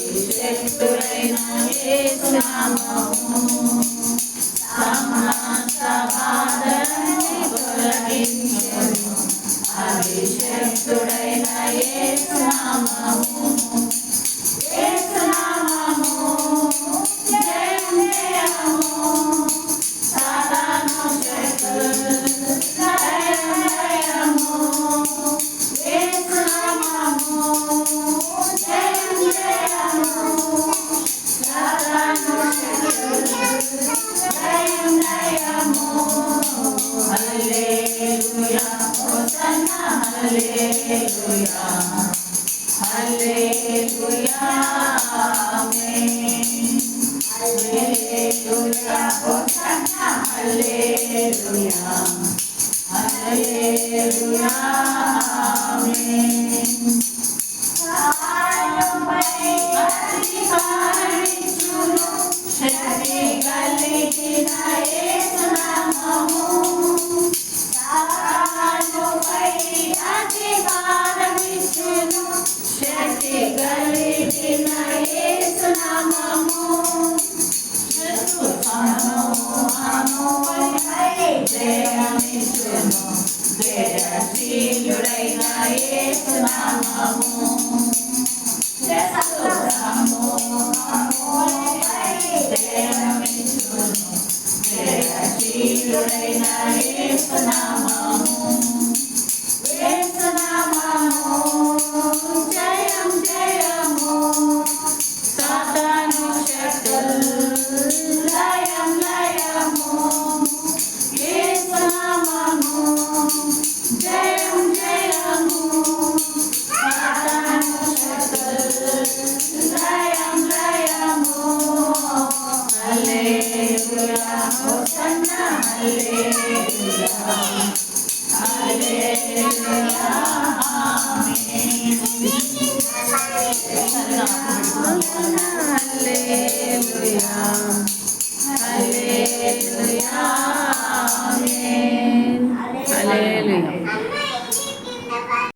అభిషేక్తుడైన యేసు నామము సమస్త బాధలన్నీ తొలగించును. అభిషేక్తుడైన యేసు నామము యేసు నామము జయం జయము సాతాను శక్తులు జయం జయము యేసు నామము జయం జయము సాతాను శక్తులు జయం జయము హల్లెలూయా హోసన్నా హల్లెలూయా హల్లెలూయా ఆమేన్ హల్లెలూయా హోసన్నా హల్లెలూయా హల్లెలూయా ఆమేన్ సహాయమై అధికారించును శక్తి కలిగిన యేసు నామము సహాయమై అధికారమిచ్చును శక్తి కలిగిన యేసు నామము శత్రు సమూహముపై జయమిచ్చును జయశీలుడైన యేసు నామము శత్రు సమూహముపై జయమిచ్చును జయశీలుడైన యేసు నామము